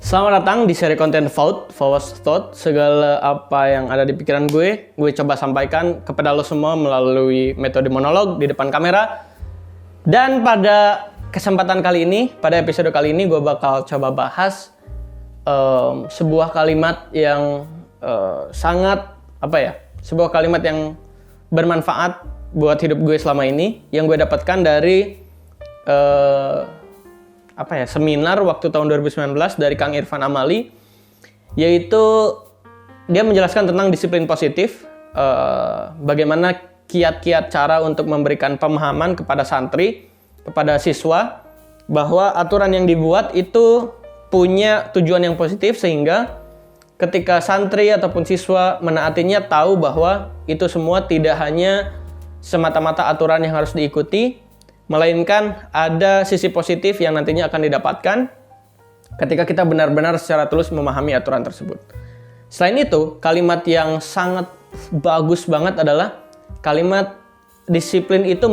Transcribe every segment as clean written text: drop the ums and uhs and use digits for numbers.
Selamat datang di seri konten Forward Thought. Segala apa yang ada di pikiran gue coba sampaikan kepada lo semua melalui metode monolog di depan kamera. Dan pada kesempatan kali ini, pada episode kali ini gue bakal coba bahas sebuah kalimat yang sebuah kalimat yang bermanfaat buat hidup gue selama ini, yang gue dapatkan dari seminar waktu tahun 2019 dari Kang Irfan Amali, yaitu dia menjelaskan tentang disiplin positif, bagaimana kiat-kiat cara untuk memberikan pemahaman kepada santri, kepada siswa, bahwa aturan yang dibuat itu punya tujuan yang positif, sehingga ketika santri ataupun siswa menaatinya tahu bahwa itu semua tidak hanya semata-mata aturan yang harus diikuti, melainkan ada sisi positif yang nantinya akan didapatkan ketika kita benar-benar secara tulus memahami aturan tersebut. Selain itu, kalimat yang sangat bagus banget adalah kalimat disiplin itu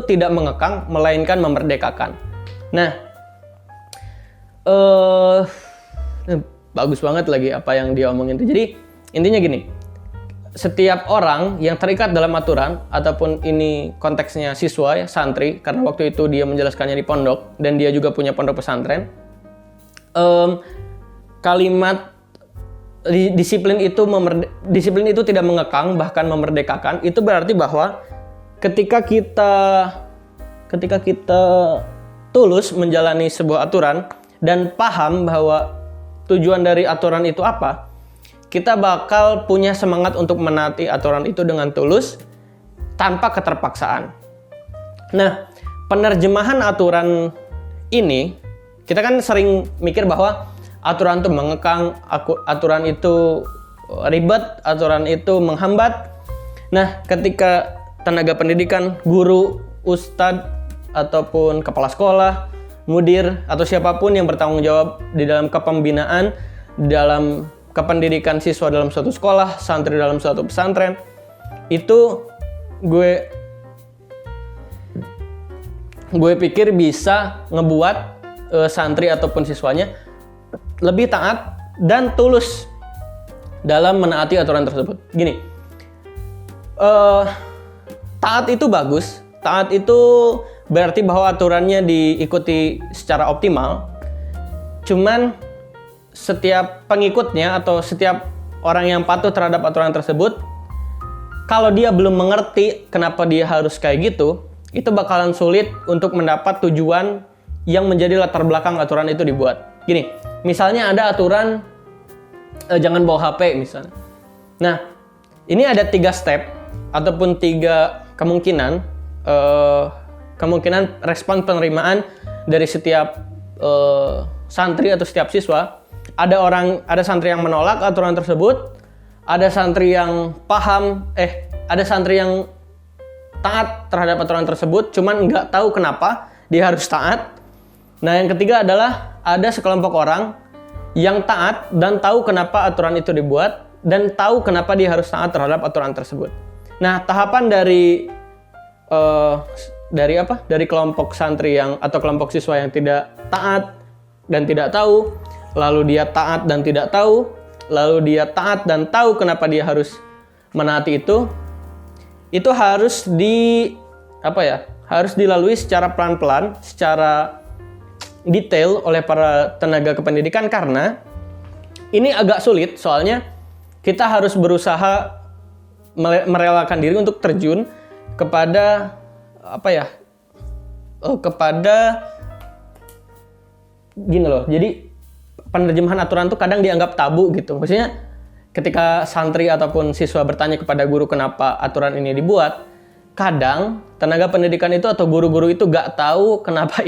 tidak mengekang, melainkan memerdekakan. Nah, bagus banget lagi apa yang dia omongin itu. Jadi, intinya gini. Setiap orang yang terikat dalam aturan, ataupun ini konteksnya siswa ya, santri, karena waktu itu dia menjelaskannya di pondok dan dia juga punya pondok pesantren, kalimat disiplin itu tidak mengekang, bahkan memerdekakan. Itu berarti bahwa ketika kita tulus menjalani sebuah aturan dan paham bahwa tujuan dari aturan itu apa, kita bakal punya semangat untuk menaati aturan itu dengan tulus, tanpa keterpaksaan. Nah, penerjemahan aturan ini, kita kan sering mikir bahwa aturan itu mengekang, aturan itu ribet, aturan itu menghambat. Nah, ketika tenaga pendidikan, guru, ustadz, ataupun kepala sekolah, mudir, atau siapapun yang bertanggung jawab di dalam kepembinaan, dalam kependidikan siswa dalam suatu sekolah, santri dalam suatu pesantren, itu gue pikir bisa ngebuat santri ataupun siswanya lebih taat dan tulus dalam menaati aturan tersebut. Gini, taat itu bagus, taat itu berarti bahwa aturannya diikuti secara optimal. Cuman setiap pengikutnya atau setiap orang yang patuh terhadap aturan tersebut, kalau dia belum mengerti kenapa dia harus kayak gitu, itu bakalan sulit untuk mendapat tujuan yang menjadi latar belakang aturan itu dibuat. Gini, misalnya ada aturan jangan bawa HP misalnya. Nah, ini ada 3 step ataupun 3 kemungkinan respon penerimaan dari setiap santri atau setiap siswa. Ada santri yang menolak aturan tersebut, ada santri yang ada santri yang taat terhadap aturan tersebut, cuman nggak tahu kenapa dia harus taat. Nah, yang ketiga adalah ada sekelompok orang yang taat dan tahu kenapa aturan itu dibuat dan tahu kenapa dia harus taat terhadap aturan tersebut. Nah, tahapan dari kelompok santri atau kelompok siswa yang tidak taat dan tidak tahu, lalu dia taat dan tidak tahu, lalu dia taat dan tahu kenapa dia harus menaati itu harus harus dilalui secara pelan-pelan, secara detail oleh para tenaga kependidikan, karena ini agak sulit. Soalnya kita harus berusaha merelakan diri untuk terjun kepada gini loh. Jadi penerjemahan aturan tuh kadang dianggap tabu gitu. Maksudnya ketika santri ataupun siswa bertanya kepada guru kenapa aturan ini dibuat, kadang tenaga pendidikan itu atau guru-guru itu gak tahu kenapa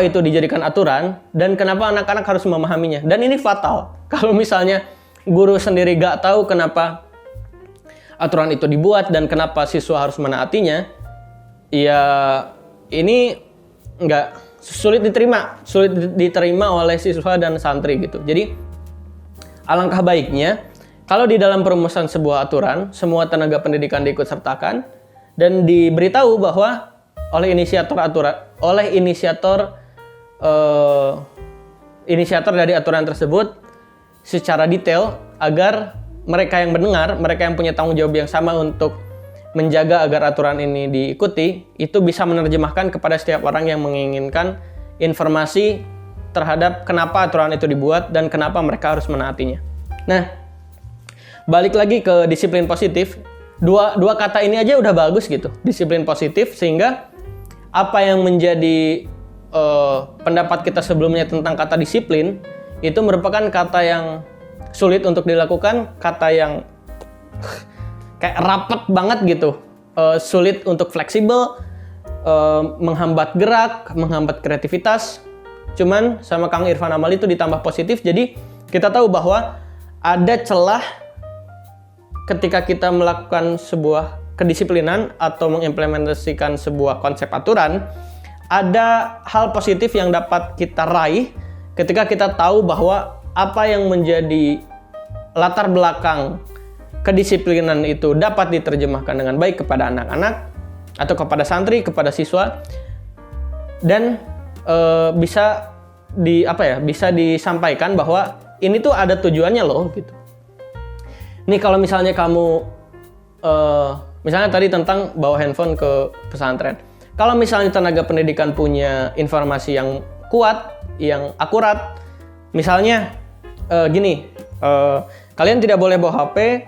itu dijadikan aturan dan kenapa anak-anak harus memahaminya. Dan ini fatal. Kalau misalnya guru sendiri gak tahu kenapa aturan itu dibuat dan kenapa siswa harus menaatinya, ya ini sulit diterima oleh siswa dan santri gitu. Jadi alangkah baiknya kalau di dalam perumusan sebuah aturan, semua tenaga pendidikan diikut sertakan dan diberitahu bahwa oleh inisiator inisiator dari aturan tersebut secara detail agar mereka yang mendengar, mereka yang punya tanggung jawab yang sama untuk menjaga agar aturan ini diikuti, itu bisa menerjemahkan kepada setiap orang yang menginginkan informasi terhadap kenapa aturan itu dibuat dan kenapa mereka harus menaatinya. Nah, balik lagi ke disiplin positif, dua kata ini aja udah bagus gitu, disiplin positif, sehingga apa yang menjadi pendapat kita sebelumnya tentang kata disiplin itu merupakan kata yang sulit untuk dilakukan, kata yang kayak rapet banget gitu, sulit untuk fleksibel, menghambat gerak, menghambat kreativitas. Cuman sama Kang Irfan Amali itu ditambah positif, jadi kita tahu bahwa ada celah ketika kita melakukan sebuah kedisiplinan atau mengimplementasikan sebuah konsep aturan, ada hal positif yang dapat kita raih ketika kita tahu bahwa apa yang menjadi latar belakang kedisiplinan itu dapat diterjemahkan dengan baik kepada anak-anak atau kepada santri, kepada siswa, dan bisa disampaikan bahwa ini tuh ada tujuannya loh gitu. Nih kalau misalnya kamu misalnya tadi tentang bawa handphone ke pesantren. Kalau misalnya tenaga pendidikan punya informasi yang kuat, yang akurat, misalnya gini, kalian tidak boleh bawa HP,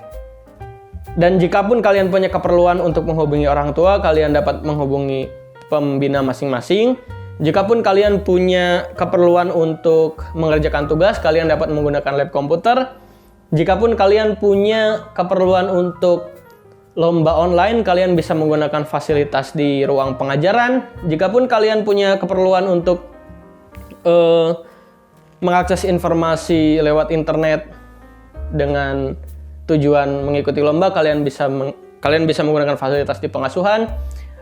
dan jikapun kalian punya keperluan untuk menghubungi orang tua, kalian dapat menghubungi pembina masing-masing. Jikapun kalian punya keperluan untuk mengerjakan tugas, kalian dapat menggunakan lab komputer. Jikapun kalian punya keperluan untuk lomba online, kalian bisa menggunakan fasilitas di ruang pengajaran. Jikapun kalian punya keperluan untuk mengakses informasi lewat internet dengan tujuan mengikuti lomba, kalian bisa menggunakan fasilitas di pengasuhan,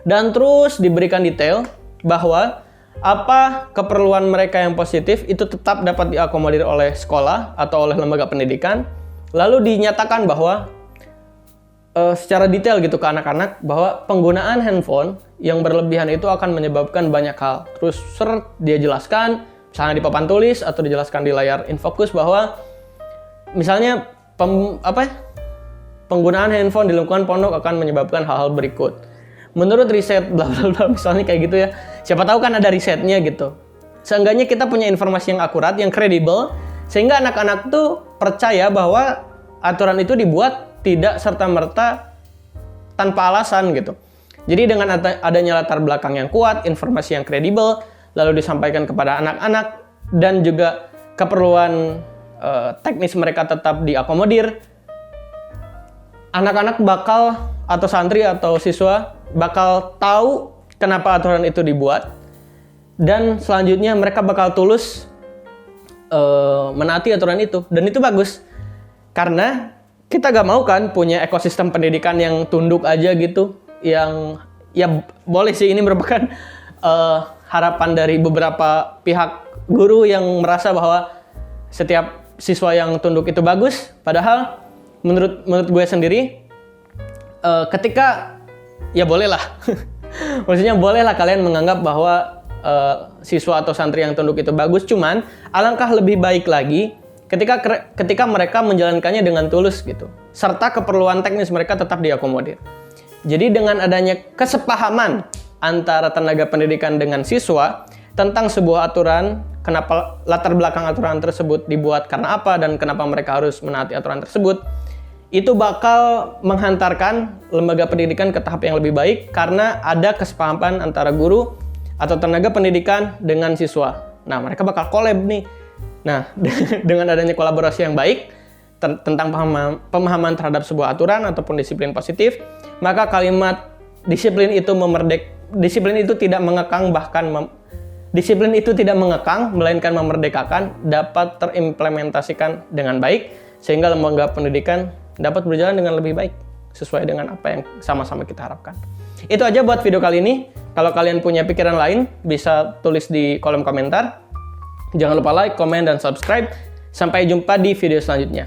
dan terus diberikan detail bahwa apa keperluan mereka yang positif itu tetap dapat diakomodir oleh sekolah atau oleh lembaga pendidikan. Lalu dinyatakan bahwa secara detail gitu ke anak-anak bahwa penggunaan handphone yang berlebihan itu akan menyebabkan banyak hal. Terus dia jelaskan, misalnya di papan tulis atau dijelaskan di layar infocus bahwa misalnya penggunaan handphone di lingkungan pondok akan menyebabkan hal-hal berikut. Menurut riset bla bla bla misalnya kayak gitu ya. Siapa tahu kan ada risetnya gitu. Seenggaknya kita punya informasi yang akurat, yang kredibel, sehingga anak-anak tuh percaya bahwa aturan itu dibuat tidak serta-merta tanpa alasan gitu. Jadi dengan adanya latar belakang yang kuat, informasi yang kredibel, lalu disampaikan kepada anak-anak, dan juga keperluan teknis mereka tetap diakomodir, anak-anak bakal, atau santri atau siswa bakal tahu kenapa aturan itu dibuat, dan selanjutnya mereka bakal tulus menaati aturan itu. Dan itu bagus karena kita gak mau kan punya ekosistem pendidikan yang tunduk aja gitu, yang ya boleh sih ini merupakan harapan dari beberapa pihak guru yang merasa bahwa setiap siswa yang tunduk itu bagus, padahal menurut gue sendiri ketika ya bolehlah maksudnya bolehlah kalian menganggap bahwa siswa atau santri yang tunduk itu bagus, cuman alangkah lebih baik lagi ketika mereka menjalankannya dengan tulus gitu, serta keperluan teknis mereka tetap diakomodir. Jadi dengan adanya kesepahaman antara tenaga pendidikan dengan siswa tentang sebuah aturan, kenapa latar belakang aturan tersebut dibuat karena apa, dan kenapa mereka harus menaati aturan tersebut, itu bakal menghantarkan lembaga pendidikan ke tahap yang lebih baik karena ada kesepahaman antara guru atau tenaga pendidikan dengan siswa. Nah, mereka bakal collab nih. Nah, dengan adanya kolaborasi yang baik tentang pemahaman terhadap sebuah aturan ataupun disiplin positif, maka kalimat disiplin itu tidak mengekang, disiplin itu tidak mengekang, melainkan memerdekakan, dapat terimplementasikan dengan baik, sehingga lembaga pendidikan dapat berjalan dengan lebih baik, sesuai dengan apa yang sama-sama kita harapkan. Itu aja buat video kali ini. Kalau kalian punya pikiran lain, bisa tulis di kolom komentar. Jangan lupa like, komen, dan subscribe. Sampai jumpa di video selanjutnya.